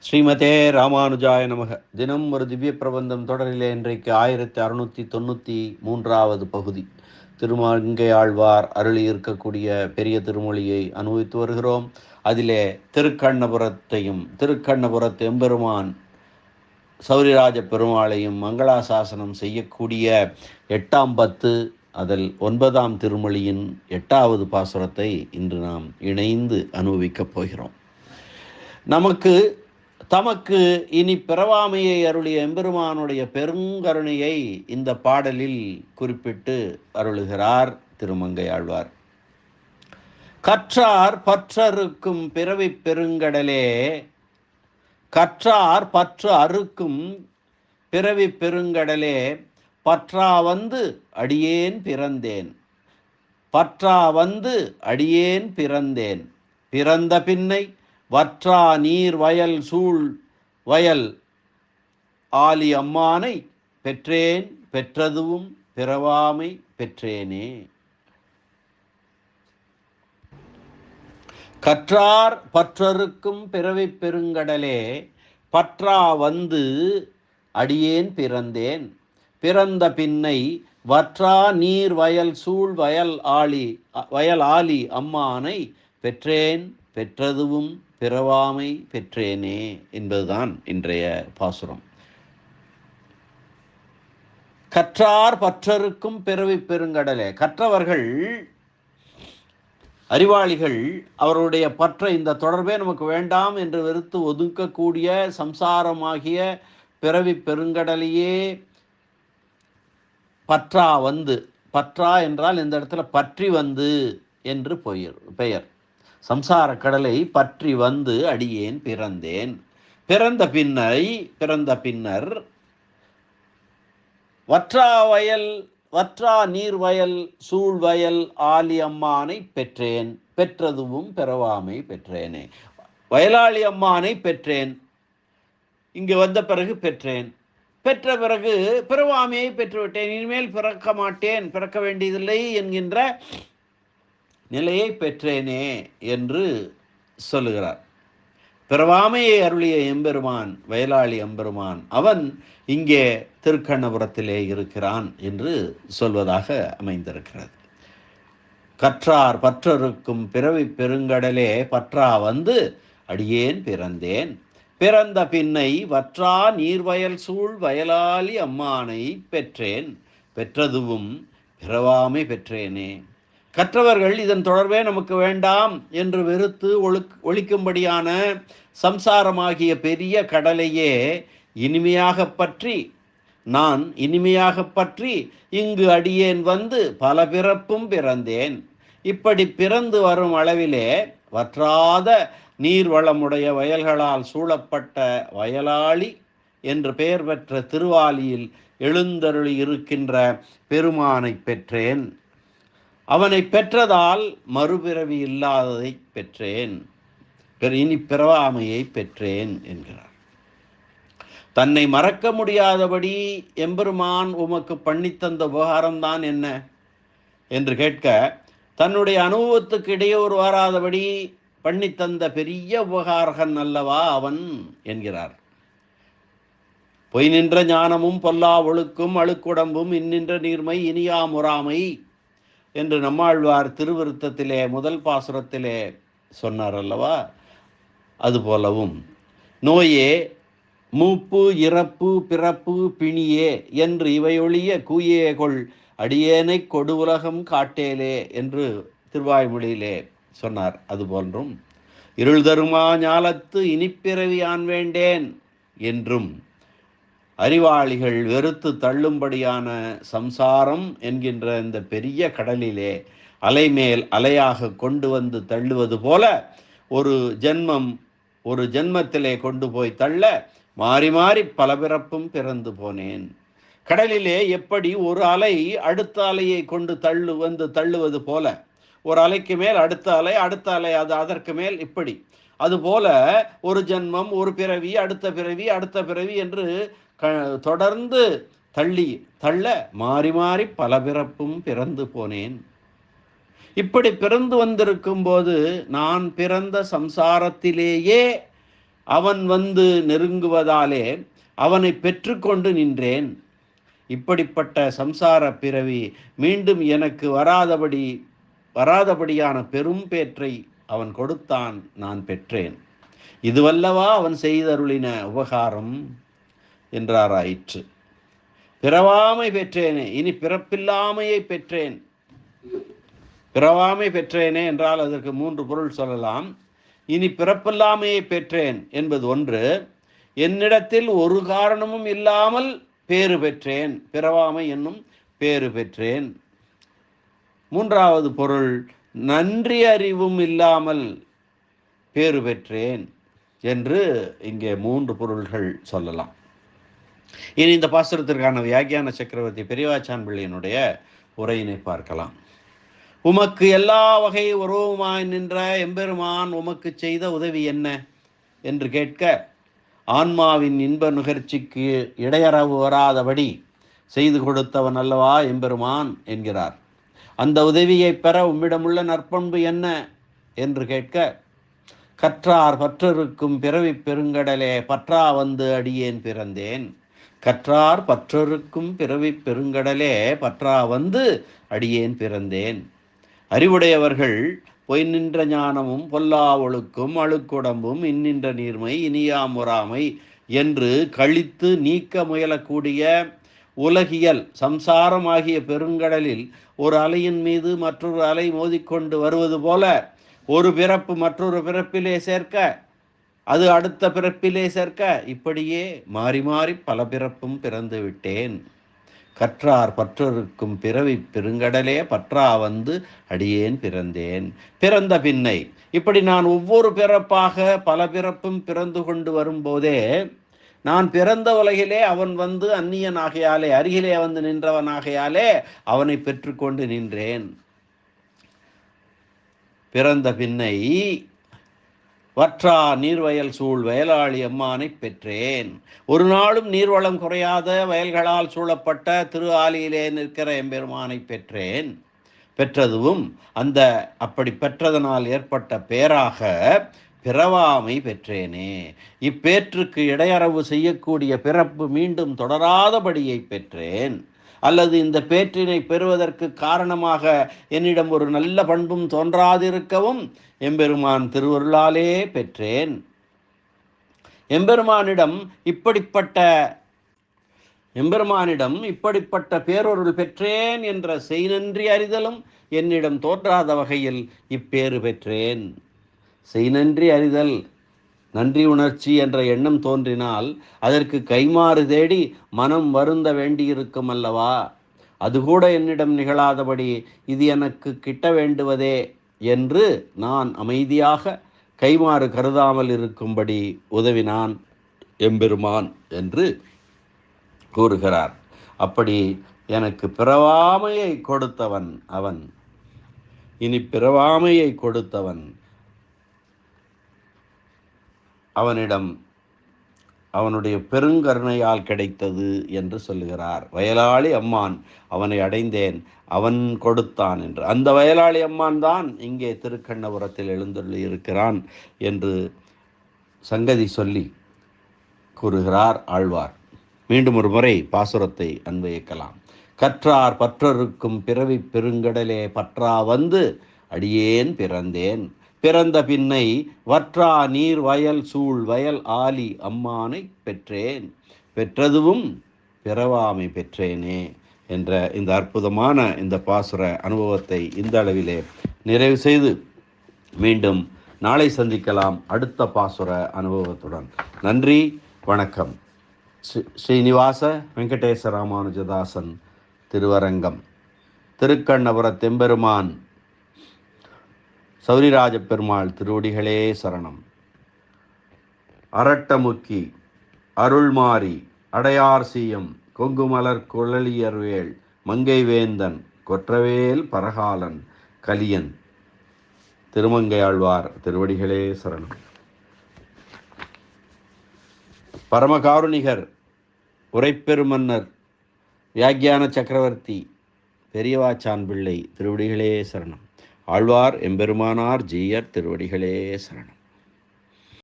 ஸ்ரீமதே ராமானுஜாய நமக. தினம் ஒரு திவ்ய பிரபந்தம் தொடரிலே இன்றைக்கு 1693வது பகுதி. திருமங்கையாழ்வார் அருளி இருக்கக்கூடிய பெரிய திருமொழியை அனுபவித்து வருகிறோம். அதிலே திருக்கண்ணபுரத்து எம்பெருமான் சௌரிராஜ பெருமாளையும் மங்களாசாசனம் செய்யக்கூடிய 8ஆம் பத்து, அதில் 9ஆம் திருமொழியின் 8வது பாசுரத்தை இன்று நாம் இணைந்து அனுபவிக்கப் போகிறோம். தமக்கு இனி பிறவாமையை அருளிய எம்பெருமானுடைய பெருங்கருணையை இந்த பாடலில் குறிப்பிட்டு அருளுகிறார் திருமங்கையாழ்வார். கற்றார் பற்றறுக்கும் பிறவி பெருங்கடலே, கற்றார் பற்று அறுக்கும் பிறவி பெருங்கடலே, பற்றா வந்து அடியேன் பிறந்தேன், பற்றா வந்து அடியேன் பிறந்தேன், பிறந்த பின்னை வற்றா நீர் வயல் சூழ் வயல் ஆலி அம்மானை பெற்றேன், பெற்றதுவும் பிறவாமை பெற்றேனே. கற்றார் பற்றறுக்கும் பிறவி பெருங்கடலே, பற்றா வந்து அடியேன் பிறந்தேன், பிறந்த பின்னை வற்றா நீர் வயல் சூழ் வயல் ஆலி அம்மானை பெற்றேன், பெற்றதுவும் பிறவாமை பெற்றேனே என்பதுதான் இன்றைய பாசுரம். கற்றார் பற்றறுக்கும் பிறவி பெருங்கடலே, கற்றவர்கள் அறிவாளிகள் அவருடைய பற்ற இந்த தொடர்பே நமக்கு வேண்டாம் என்று வெறுத்து ஒதுக்கக்கூடிய சம்சாரமாகிய பிறவி பெருங்கடலையே பற்றா வந்து, பற்றா என்றால் இந்த இடத்துல பற்றி வந்து என்று பெயர். சம்சார கடலை பற்றி வந்து அடியேன் பிறந்தேன், பிறந்த பின்னர் வற்றா நீர் வயல் சூழ் வயல் ஆலி அம்மானை பெற்றேன், பெற்றதுவும் பிறவாமை பெற்றேனே. வயலாளி அம்மானை பெற்றேன், இங்கு வந்த பிறகு பெற்றேன், பெற்ற பிறகு பிறவாமையை பெற்றுவிட்டேன், இனிமேல் பிறக்க மாட்டேன், பிறக்க வேண்டியதில்லை என்கின்ற நிலையை பெற்றேனே என்று சொல்லுகிறார். பிறவாமையை அருளிய எம்பெருமான் வயலாளி எம்பெருமான் அவன் இங்கே திருக்கண்ணபுரத்திலே இருக்கிறான் என்று சொல்வதாக அமைந்திருக்கிறது. கற்றார் பற்றறுக்கும் பிறவி பெருங்கடலே, பற்றா வந்து அடியேன் பிறந்தேன், பிறந்த பின்னை வற்றா நீர்வயல் சூழ் வயலாளி அம்மானை பெற்றேன், பெற்றதுவும் பிறவாமை பெற்றேனே. கற்றவர்கள் இதன் தொடர்பே நமக்கு வேண்டாம் என்று வெறுத்து ஒழிக்கும்படியான சம்சாரமாகிய பெரிய கடலையே நான் இனிமையாக பற்றி இங்கு அடியேன் வந்து பல பிறப்பும் பிறந்தேன். இப்படி பிறந்து வரும் அளவிலே வற்றாத நீர்வளமுடைய வயல்களால் சூழப்பட்ட வயலாளி என்று பெயர் பெற்ற திருவாலியில் எழுந்தருளி இருக்கின்ற பெருமானை பெற்றேன். அவனை பெற்றதால் மறுபிறவி இல்லாததை பெற்றேன், இனி பிறவாமையை பெற்றேன் என்கிறார். தன்னை மறக்க முடியாதபடி எம்பெருமான் உமக்கு பண்ணித்தந்த உபகாரம்தான் என்ன என்று கேட்க, தன்னுடைய அனுபவத்துக்கு இடையூறு வராதபடி பண்ணித்தந்த பெரிய உபகாரகன் அல்லவா அவன் என்கிறார். பொய் நின்ற ஞானமும் பொல்லா ஒழுக்கும் அழுக்குடம்பும் இன்னின்ற நீர்மை இனியா முறாமை என்று நம்மாழ்வார் திருவிருத்தத்திலே முதல் பாசுரத்திலே சொன்னார் அல்லவா. அதுபோலவும் நோயே மூப்பு இறப்பு பிறப்பு பிணியே என்று இவையொழிய கூயேகொள் அடியேனை கொடு உலகம் காட்டேலே என்று திருவாய்மொழியிலே சொன்னார். அதுபோன்றும் இருள் தருமா ஞாலத்து இனிப்பிறவி ஆன் வேண்டேன் என்றும் அறிவாளிகள் வெறுத்து தள்ளும்படியான சம்சாரம் என்கின்ற இந்த பெரிய கடலிலே அலைமேல் அலையாக கொண்டு வந்து தள்ளுவது போல ஒரு ஜென்மத்திலே கொண்டு போய் தள்ள மாறி மாறி பல பிறப்பும் பிறந்து போனேன். கடலிலே எப்படி ஒரு அலை அடுத்த அலையை கொண்டு தள்ளுவது போல, ஒரு அலைக்கு மேல் அடுத்த அலை, அது அதற்கு மேல், இப்படி அதுபோல ஒரு ஜென்மம், ஒரு பிறவி, அடுத்த பிறவி என்று தொடர்ந்து தள்ள மாறி மாறி பல பிறப்பும் பிறந்து போனேன். இப்படி பிறந்து வந்திருக்கும் போது நான் பிறந்த சம்சாரத்திலேயே அவன் வந்து நெருங்குவதாலே அவனை பெற்றுக்கொண்டு நின்றேன். இப்படிப்பட்ட சம்சார பிறவி மீண்டும் எனக்கு வராதபடியான பெரும் பேற்றை அவன் கொடுத்தான், நான் பெற்றேன். இதுவல்லவா அவன் செய்தருளின உபகாரம் என்றாராயிற்று. பிறவாமை பெற்றேனே, இனி பிறப்பில்லாமையை பெற்றேன். பிறவாமை பெற்றேனே என்றால் அதற்கு 3 பொருள் சொல்லலாம். இனி பிறப்பில்லாமையை பெற்றேன் என்பது ஒன்று. என்னிடத்தில் ஒரு காரணமும் இல்லாமல் பேறு பெற்றேன், பிறவாமை என்னும் பேறு பெற்றேன். 3வது பொருள், நன்றி அறிவும் இல்லாமல் பேறு பெற்றேன் என்று இங்கே 3 பொருள்கள் சொல்லலாம். இனி இந்த பாசுரத்திற்கான வியாக்கியான சக்கரவர்த்தி பெரியவாச்சான் பிள்ளையினுடைய உரையினை பார்க்கலாம். உமக்கு எல்லா வகை உறவுமாய் நின்ற எம்பெருமான் உமக்கு செய்த உதவி என்ன என்று கேட்க, ஆன்மாவின் இன்ப நுகர்ச்சிக்கு இடையறவு வராதபடி செய்து கொடுத்தவன் அல்லவா எம்பெருமான் என்கிறார். அந்த உதவியை பெற உம்மிடமுள்ள நற்பண்பு என்ன என்று கேட்க, கற்றார் பற்றருக்கும் பிறவி பெருங்கடலே பற்றா வந்து அடியேன் பிறந்தேன். கற்றார் பற்றருக்கும் பிறவி பெருங்கடலே பற்றா வந்து அடியேன் பிறந்தேன். அறிவுடையவர்கள் பொய் நின்ற ஞானமும் பொல்லா ஒழுக்கும் அழுக்குடம்பும் இன்னின்ற நீர்மை இனியாமுறாமை என்று கழித்து நீக்க முயலக்கூடிய உலகியல் சம்சாரமாகிய பெருங்கடலில் ஒரு அலையின் மீது மற்றொரு அலை மோதிக்கொண்டு வருவது போல ஒரு பிறப்பு மற்றொரு பிறப்பிலே சேர்க்க, அது அடுத்த பிறப்பிலே சேர்க்க, இப்படியே மாறி மாறி பல பிறப்பும் பிறந்து விட்டேன். கற்றார் பற்றருக்கும் பிறவி பெருங்கடலே பற்றா வந்து அடியேன் பிறந்தேன். பிறந்த பின்னை இப்படி நான் ஒவ்வொரு பிறப்பாக பல பிறப்பும் பிறந்து கொண்டு வரும்போதே, நான் பிறந்த உலகிலே அவன் வந்து அந்நியனாகையாலே அருகிலே வந்து நின்றவனாகையாலே அவனை பெற்றுக்கொண்டு நின்றேன். பிறந்த பின்னை வற்றா நீர்வயல் சூழ் வயலாளி அம்மானை பெற்றேன். ஒரு நாளும் நீர்வளம் குறையாத வயல்களால் சூழப்பட்ட திரு ஆலியிலே நிற்கிற எம்பெருமானை பெற்றேன். பெற்றதும் அப்படி பெற்றதனால் ஏற்பட்ட பேராக பிறவாமை பெற்றேனே. இப்பேற்றுக்கு இடையறவு செய்யக்கூடிய பிறப்பு மீண்டும் தொடராதபடியை பெற்றேன். அல்லது இந்த பேற்றினை பெறுவதற்கு காரணமாக என்னிடம் ஒரு நல்ல பண்பும் தோன்றாதிருக்கவும் எம்பெருமான் திருவருளாலே பெற்றேன். எம்பெருமானிடம் இப்படிப்பட்ட பேரொருள் பெற்றேன் என்ற செய்நன்றி அறிதலும் என்னிடம் தோன்றாத வகையில் இப்பேறு பெற்றேன். செய்நன்றி அறிதல், நன்றி உணர்ச்சி என்ற எண்ணம் தோன்றினால் அதற்கு கைமாறு தேடி மனம் வருந்த வேண்டியிருக்கும் அல்லவா? அதுகூட என்னிடம் நிகழாதபடி இது எனக்கு கிட்ட வேண்டுவதே என்று நான் அமைதியாக கைமாறு கருதாமல் இருக்கும்படி உதவினான் எம்பெருமான் என்று கூறுகிறார். அப்படி எனக்கு பிறவாமையை கொடுத்தவன் அவன். இனி பிறவாமையை கொடுத்தவன் அவனிடம் அவனுடைய பெருங்கருணையால் கிடைத்தது என்று சொல்லுகிறார். வயலாளி அம்மான் அவனை அடைந்தேன், அவன் கொடுத்தான் என்று. அந்த வயலாளி அம்மான் தான் இங்கே திருக்கண்ணபுரத்தில் எழுந்தருளி இருக்கிறான் என்று சங்கதி சொல்லி கூறுகிறார் ஆழ்வார். மீண்டும் ஒரு முறை பாசுரத்தை அன்வயிக்கலாம். கற்றார் பற்றருக்கும் பிறவி பெருங்கடலே பற்றா வந்து அடியேன் பிறந்தேன். பிறந்த பின்னை வற்றா நீர் வயல் சூழ் வயல் ஆலி அம்மானை பெற்றேன். பெற்றதுவும் பிறவாமை பெற்றேனே என்ற இந்த அற்புதமான இந்த பாசுர அனுபவத்தை இந்த அளவிலே நிறைவு செய்து மீண்டும் நாளை சந்திக்கலாம் அடுத்த பாசுர அனுபவத்துடன். நன்றி, வணக்கம். ஸ்ரீனிவாச வெங்கடேச ராமானுஜதாசன் திருவரங்கம். திருக்கண்ணபுர தெம்பெருமான் சௌரிராஜ பெருமாள் திருவடிகளே சரணம். அரட்டமுக்கி அருள்மாரி அடையார் சீயம் கொங்குமலர் குழலியர்வேள் மங்கை வேந்தன் கொற்றவேல் பரகாலன் கலியன் திருமங்கையாழ்வார் திருவடிகளே சரணம். பரமகாருணிகர் உரைப்பெருமன்னர் வியாக்கியான சக்கரவர்த்தி பெரியவாச்சான் பிள்ளை திருவடிகளே சரணம். ஆழ்வார் எம்பெருமானார் ஜீயர் திருவடிகளே சரணம்.